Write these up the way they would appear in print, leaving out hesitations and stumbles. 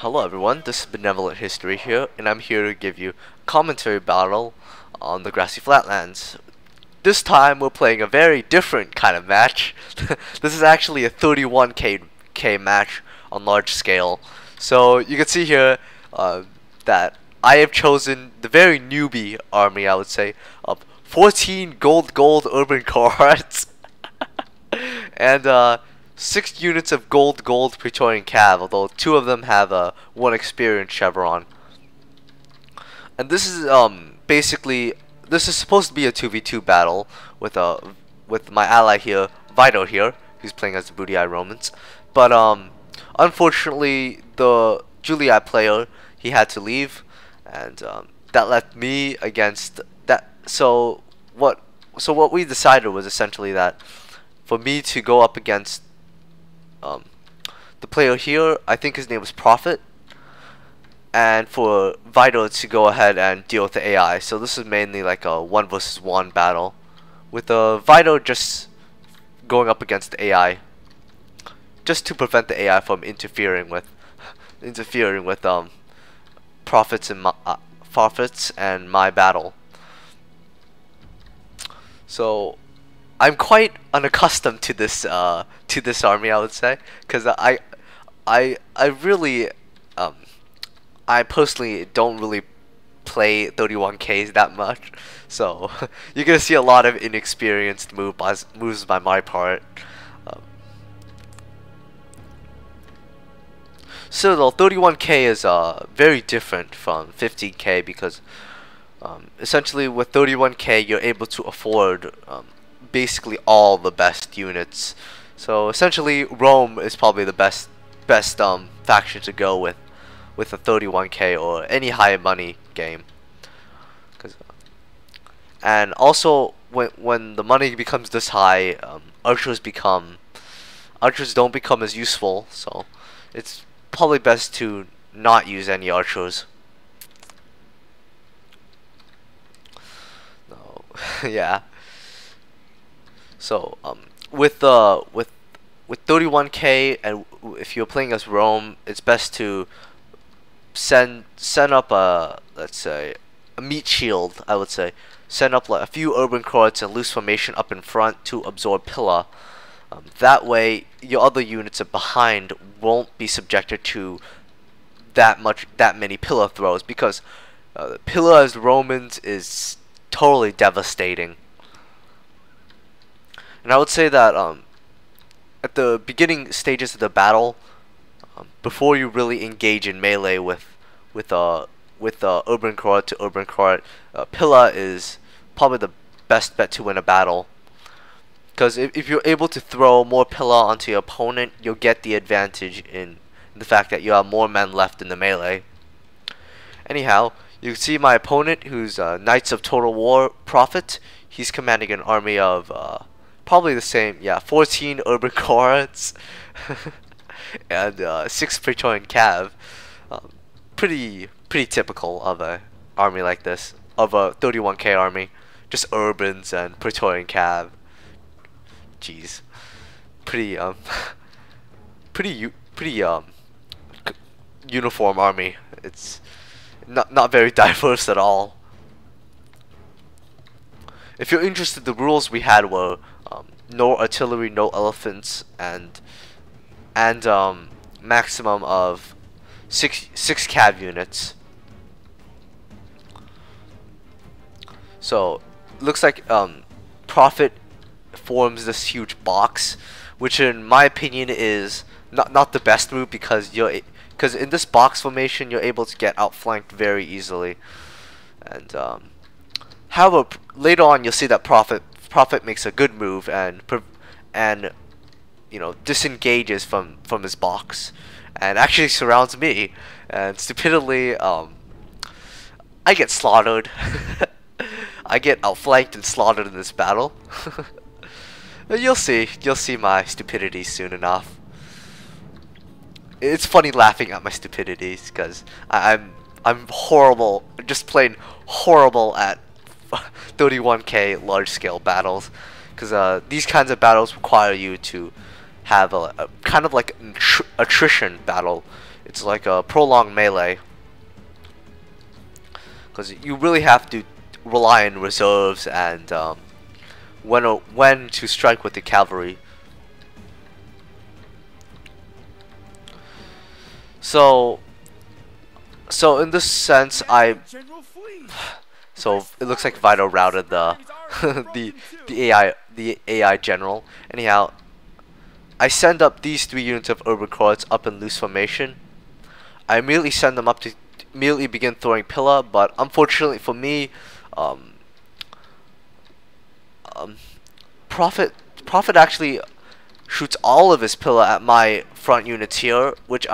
Hello everyone, this is Benevolent History here, and I'm here to give you a commentary battle on the grassy flatlands. This time we're playing a very different kind of match. This is actually a 31k match on large scale. So you can see here that I have chosen the very newbie army, I would say, of 14 gold urban cards and 6 units of gold Praetorian Cav, although 2 of them have one experience chevron. And this is basically, this is supposed to be a 2v2 battle with my ally here, Vidar here, who's playing as the SPQR Romans. But unfortunately the Julii player, he had to leave, and that left me against that. So what we decided was essentially that for me to go up against the player here, I think his name was Prophet, and for Vidar to go ahead and deal with the AI. So this is mainly like a 1 versus 1 battle, with Vidar just going up against the AI, just to prevent the AI from interfering with Prophets and my battle. So I'm quite unaccustomed to this army, I would say, because I really I personally don't really play 31Ks that much, so you're gonna see a lot of inexperienced moves by my part. So the 31K is very different from 15K because essentially with 31K you're able to afford basically all the best units. So essentially Rome is probably the best faction to go with a 31K or any high money game. And also when the money becomes this high, archers don't become as useful, so it's probably best to not use any archers. No. Yeah. So with 31K, and if you're playing as Rome, it's best to send up a, let's say, a meat shield. I would say send up like a few urban courts and loose formation up in front to absorb pillar. That way your other units are behind won't be subjected to that many pillar throws, because pillar as Romans is totally devastating. And I would say that at the beginning stages of the battle, before you really engage in melee with urban court to urban court, Pilla is probably the best bet to win a battle. Because if you're able to throw more Pilla onto your opponent, you'll get the advantage in the fact that you have more men left in the melee. Anyhow, you can see my opponent, who's Knights of Total War Prophet. He's commanding an army of probably the same, yeah, 14 urban cards and 6 Praetorian Cav. Pretty typical of a army like this, of a 31K army, just urbans and Praetorian Cav. Jeez, pretty uniform army. It's not very diverse at all. If you're interested, the rules we had were no artillery, no elephants, and maximum of 6 cav units. So looks like Prophet forms this huge box, which in my opinion is not the best move, because in this box formation you're able to get outflanked very easily. And however, later on you'll see that Prophet makes a good move and you know, disengages from his box and actually surrounds me, and stupidly I get slaughtered. I get outflanked and slaughtered in this battle. You'll see my stupidity soon enough. It's funny laughing at my stupidities because I'm horrible, just plain horrible at 31K large scale battles, because these kinds of battles require you to have a kind of like attrition battle. it's like a prolonged melee, because you really have to rely on reserves and when to strike with the cavalry. So in this sense, so it looks like Vidar routed the the AI general. Anyhow, I send up these 3 units of urban cohorts up in loose formation. I immediately send them up to immediately begin throwing pillar, but unfortunately for me, Prophet actually shoots all of his pillar at my front units here, which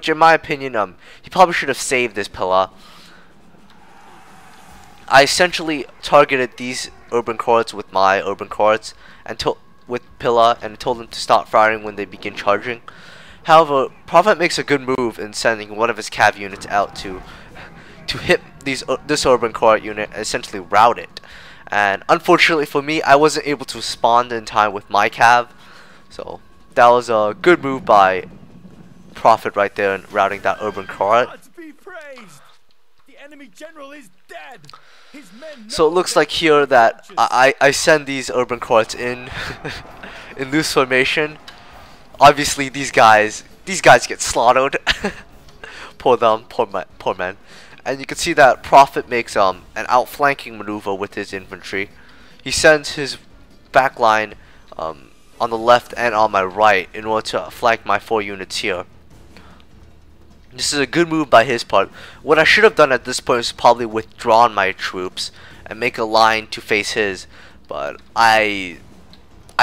in my opinion, he probably should have saved this pillar. I essentially targeted these urban cohorts with my urban cohorts and with pillar and told them to start firing when they begin charging. However, Prophet makes a good move in sending one of his cav units out to hit this urban cohort unit and essentially rout it. And unfortunately for me, I wasn't able to respond in time with my cav. So that was a good move by Prophet right there in routing that urban cohort. The enemy general is dead. His men So it looks like here that I send these urban cohorts in in loose formation. Obviously these guys get slaughtered. Poor them, poor men. And you can see that Prophet makes an outflanking maneuver with his infantry. He sends his back line on the left and on my right in order to flank my 4 units here. This is a good move by his part. What I should have done at this point is probably withdrawn my troops and make a line to face his, but I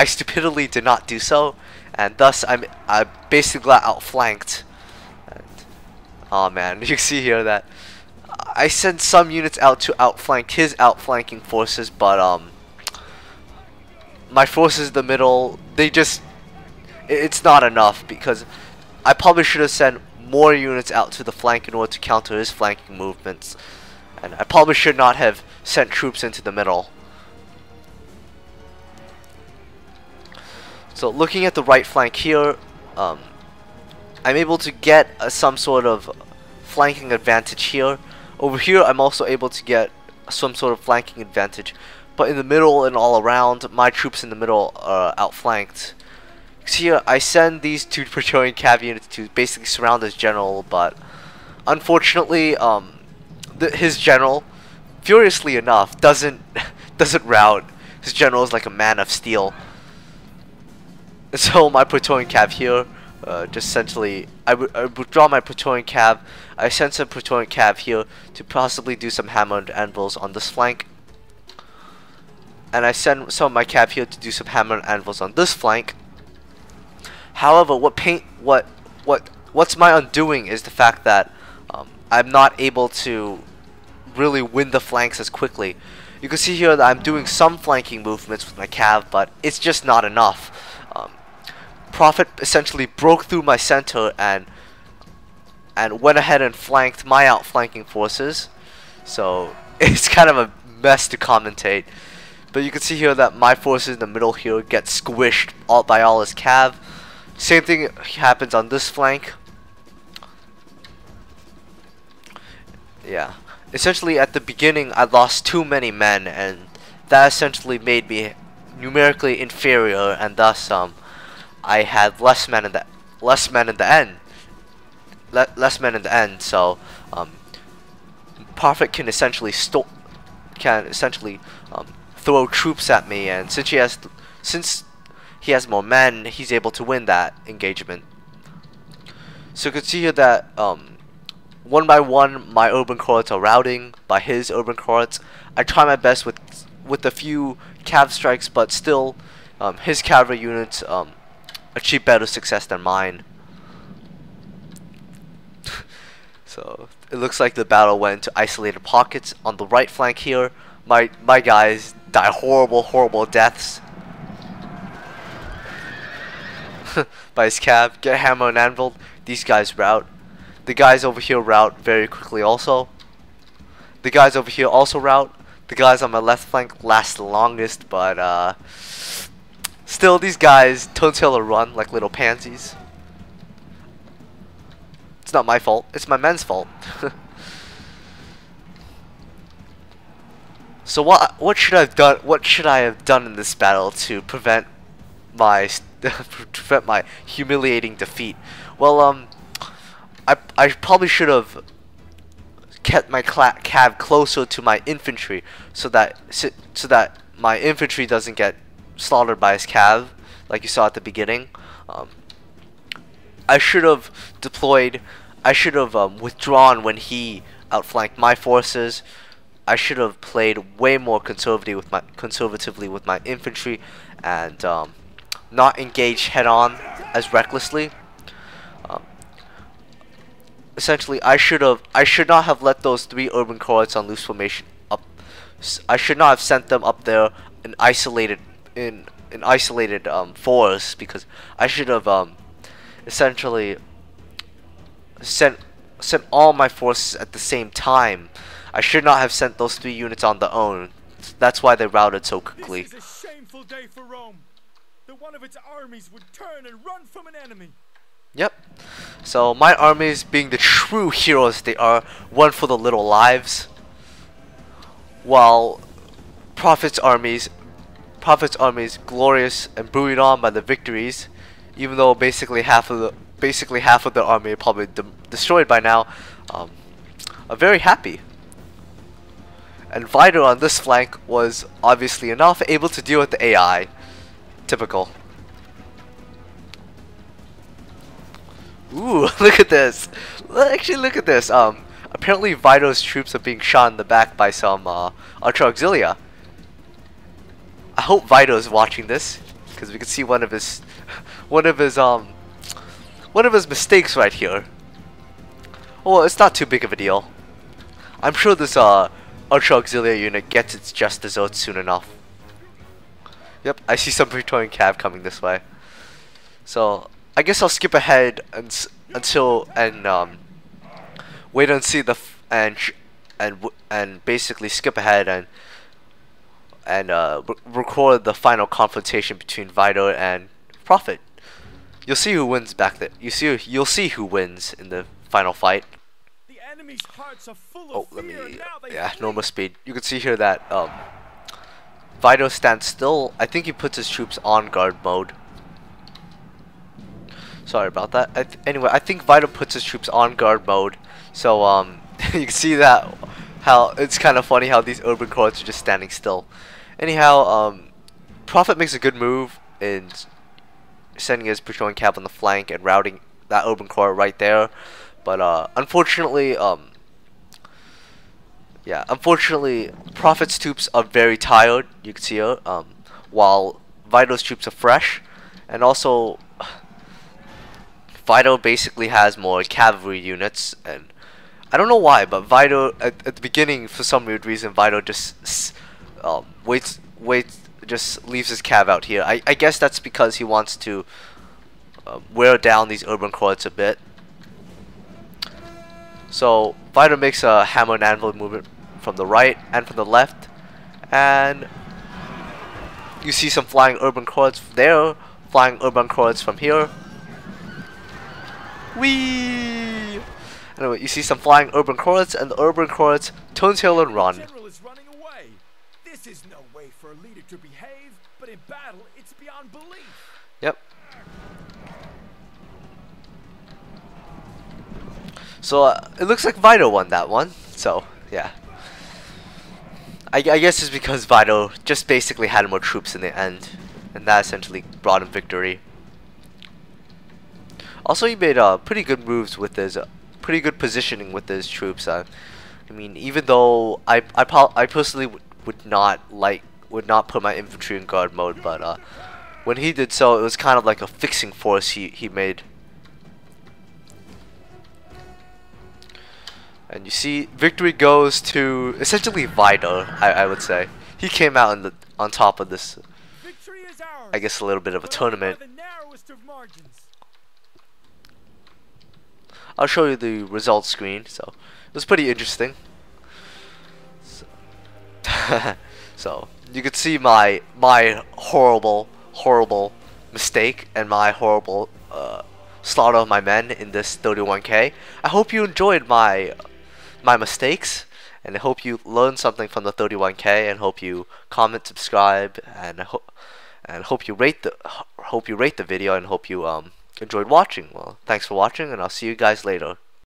stupidly did not do so, and thus I basically got outflanked. And, oh man, you can see here that I sent some units out to outflank his outflanking forces, but my forces in the middle, it's not enough, because I probably should have sent more units out to the flank in order to counter his flanking movements, and I probably should not have sent troops into the middle. So looking at the right flank here, I'm able to get some sort of flanking advantage here. Over here I'm also able to get some sort of flanking advantage, but in the middle and all around, my troops in the middle are outflanked. Here I send these 2 Praetorian cav units to basically surround his general, but unfortunately his general, furiously enough, doesn't rout. His general is like a man of steel. So my Praetorian cav here, just essentially, I withdraw my Praetorian cav. I send some Praetorian cav here to possibly do some hammer and anvils on this flank, and I send some of my cav here to do some hammer and anvils on this flank. However, what's my undoing is the fact that I'm not able to really win the flanks as quickly. You can see here that I'm doing some flanking movements with my cav, but it's just not enough. Prophet essentially broke through my center and went ahead and flanked my outflanking forces. So it's kind of a mess to commentate. But you can see here that my forces in the middle here get squished by all his cav. Same thing happens on this flank. Yeah. Essentially at the beginning I lost too many men, and that essentially made me numerically inferior, and thus I had less men in the end. So Prophet can essentially throw troops at me, and since he has more men, he's able to win that engagement. So you can see here that one by one my urban cohorts are routing by his urban cohorts. I try my best with a few cav strikes, but still his cavalry units achieve better success than mine. So it looks like the battle went into isolated pockets. On the right flank here, my guys die horrible deaths by his cav. Get hammer and anvil. These guys rout. The guys over here rout very quickly also. The guys over here also rout. The guys on my left flank last the longest, but still these guys turn tail or run like little pansies. It's not my fault. It's my men's fault. So what should I have done? What should I have done in this battle to prevent my humiliating defeat? Well, I probably should have kept my cav closer to my infantry, so that my infantry doesn't get slaughtered by his cav, like you saw at the beginning. I should have deployed. I should have withdrawn when he outflanked my forces. I should have played way more conservatively with my infantry, and not engaged head-on as recklessly. Essentially, I should not have let those 3 urban cohorts on loose formation up. I should not have sent them up there in isolated forests, because I should have essentially sent all my forces at the same time. I should not have sent those 3 units on their own. That's why they routed so quickly. This is a shameful day for Rome. That one of its armies would turn and run from an enemy. Yep. So my armies, being the true heroes they are, won for the little lives, while Prophet's armies, glorious and buoyed on by the victories, even though basically half of the army are probably destroyed by now, are very happy. And Vidar on this flank was obviously enough able to deal with the AI. Typical. Ooh, look at this. Actually, look at this. Apparently Vidar's troops are being shot in the back by some Ultra Auxilia. I hope Vidar is watching this, because we can see one of his mistakes right here. Well, it's not too big of a deal. I'm sure this Ultra Auxilia unit gets its just desserts soon enough. Yep, I see some Praetorian cav coming this way. So I guess I'll skip ahead until wait and see and basically skip ahead and record the final confrontation between Vidar and Prophet. You'll see who wins back there. You'll see who wins in the final fight. The enemy's hearts are full of fear. Yeah, normal speed. You can see here that Vidar stands still. I think he puts his troops on guard mode. Sorry about that. Anyway, I think Vidar puts his troops on guard mode. So you can see that how it's kind of funny how these urban cohorts are just standing still. Anyhow, Prophet makes a good move in sending his Praetorian cav on the flank and routing that urban cohort right there. But unfortunately, unfortunately, Prophet's troops are very tired. You can see here, while Vidar's troops are fresh, and also Vidar basically has more cavalry units, and I don't know why, but Vidar at the beginning, for some weird reason, Vidar just just leaves his cav out here. I guess that's because he wants to wear down these urban cohorts a bit. So Vidar makes a hammer and anvil movement from the right and from the left, and you see some flying urban cohorts there, flying urban cohorts from here. Whee! Anyway, you see some flying urban cohorts, and the urban cohorts turn tail and run. The general is running away. This is no way for a leader to behave, but in battle, it's beyond belief. Yep. So it looks like Vidar won that one. So yeah, I guess it's because Vidar just basically had more troops in the end, and that essentially brought him victory. Also, he made pretty good moves with his, pretty good positioning with his troops. I mean, even though I personally would not put my infantry in guard mode, but when he did so, it was kind of like a fixing force he made. And you see, victory goes to essentially Vidar. I would say he came out on top of this. Victory is ours, I guess a little bit of a tournament. by the narrowest of margins. I'll show you the results screen. So it was pretty interesting. So you could see my horrible mistake and my horrible slaughter of my men in this 31k. I hope you enjoyed my mistakes, and I hope you learned something from the 31k, and hope you comment, subscribe, and hope you rate the video, and hope you enjoyed watching. Well, thanks for watching, and I'll see you guys later.